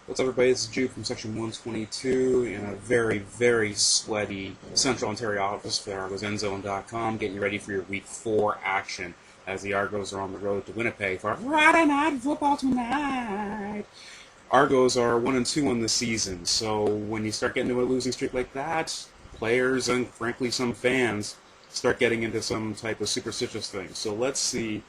What's up, everybody? This is Jude from Section 122 in a very, very sweaty Central Ontario office for ArgosEndzone.com, getting you ready for your Week 4 action as the Argos are on the road to Winnipeg for Friday Night Football tonight. Argos are 1-2 on the season, so when you start getting into a losing streak like that, players and frankly some fans start getting into some type of superstitious thing. So let's see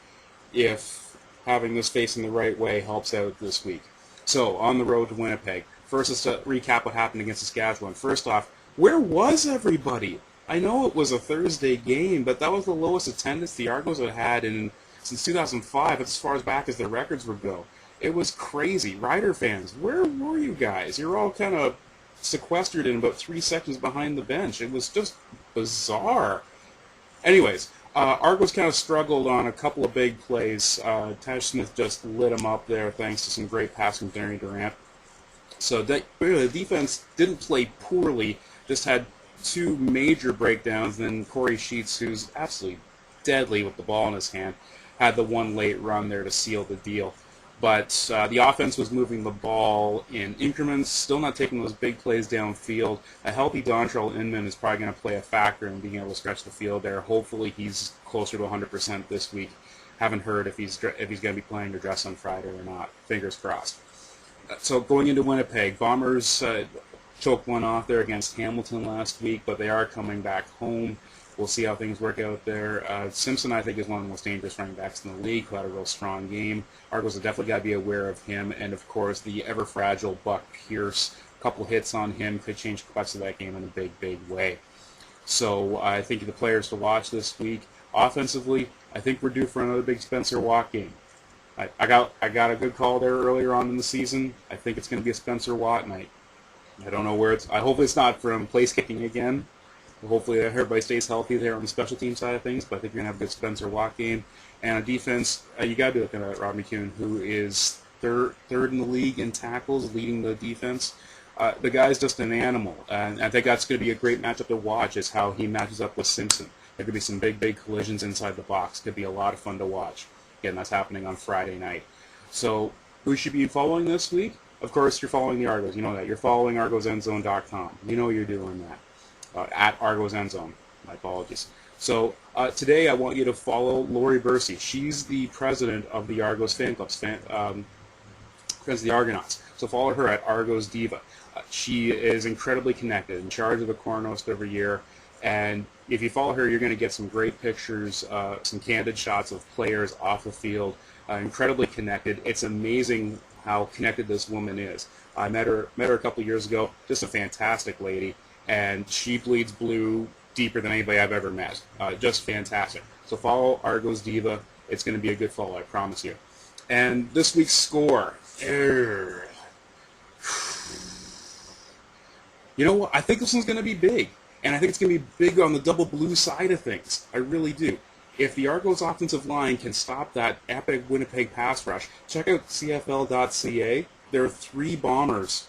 if having this facing the right way helps out this week. So, on the road to Winnipeg. First, let's recap what happened against Saskatchewan. First off, where was everybody? I know it was a Thursday game, but that was the lowest attendance the Argos had since 2005, as far as back as the records would go. It was crazy. Rider fans, where were you guys? You're all kind of sequestered in about 3 sections behind the bench. It was just bizarre. Anyways, Argos kind of struggled on a couple of big plays. Taj Smith just lit them up there thanks to some great pass from Danny Durant. So the defense didn't play poorly, just had two major breakdowns. Then Corey Sheets, who's absolutely deadly with the ball in his hand, had the one late run there to seal the deal. But the offense was moving the ball in increments, still not taking those big plays downfield. A healthy Dontrell Inman is probably going to play a factor in being able to stretch the field there. Hopefully he's closer to 100% this week. Haven't heard if he's going to be playing or dressed on Friday or not. Fingers crossed. So going into Winnipeg, Bombers choked one off there against Hamilton last week, but they are coming back home. We'll see how things work out there. Simpson, I think, is one of the most dangerous running backs in the league, who had a real strong game. Argos have definitely got to be aware of him. And, of course, the ever-fragile Buck Pierce. A couple hits on him could change the clutch of that game in a big, big way. So I think the players to watch this week. Offensively, I think we're due for another big Spencer Watt game. I got a good call there earlier on in the season. I think it's going to be a Spencer Watt night. I don't know where it's... I hope it's not from place kicking again. Hopefully everybody stays healthy there on the special team side of things, but I think you're going to have a good Spencer Watt game. And on defense, you got to be looking at Rob McCune, who is third in the league in tackles, leading the defense. The guy's just an animal, and I think that's going to be a great matchup to watch, is how he matches up with Simpson. There could be some big, big collisions inside the box. Could be a lot of fun to watch. Again, that's happening on Friday night. So who should be following this week? Of course, you're following the Argos. You know that. You're following ArgosEndzone.com. You know you're doing that. At Argos Endzone. My apologies. So today I want you to follow Lori Bursey. She's the president of the Argos fan club, friends of the Argonauts. So follow her at Argos Diva. She is incredibly connected, in charge of the Cornhost every year. And if you follow her, you're going to get some great pictures, some candid shots of players off the field. Incredibly connected. It's amazing how connected this woman is. I met her a couple years ago. Just a fantastic lady. And she bleeds blue deeper than anybody I've ever met. Just fantastic. So follow Argos Diva. It's going to be a good follow, I promise you. And this week's score. You know what? I think this one's going to be big. And I think it's going to be big on the double blue side of things. I really do. If the Argos offensive line can stop that epic Winnipeg pass rush, check out CFL.ca. There are 3 Bombers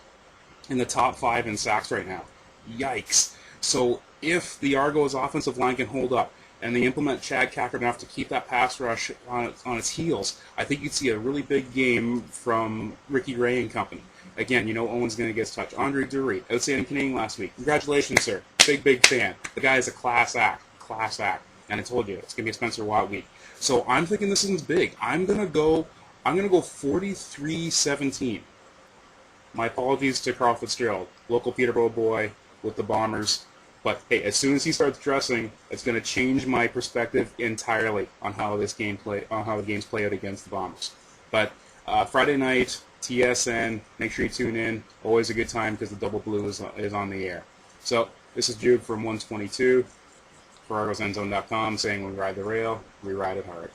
in the top 5 in sacks right now. Yikes. So if the Argos offensive line can hold up and they implement Chad Kacker enough to keep that pass rush on its heels, I think you'd see a really big game from Ricky Ray and company. Again, you know Owen's going to get his touch. Andre Dury, outstanding Canadian last week. Congratulations, sir. Big, big fan. The guy is a class act. Class act. And I told you, it's going to be a Spencer Watt week. So I'm thinking this one's big. I'm going to go 43-17. My apologies to Carl Fitzgerald, local Peterborough boy with the Bombers. But hey, as soon as he starts dressing, it's going to change my perspective entirely on how the games play out against the Bombers. But Friday night, TSN, make sure you tune in. Always a good time because the double blue is on the air. So this is Jude from 122 for ArgosEndzone.com saying we ride the rail, we ride it hard.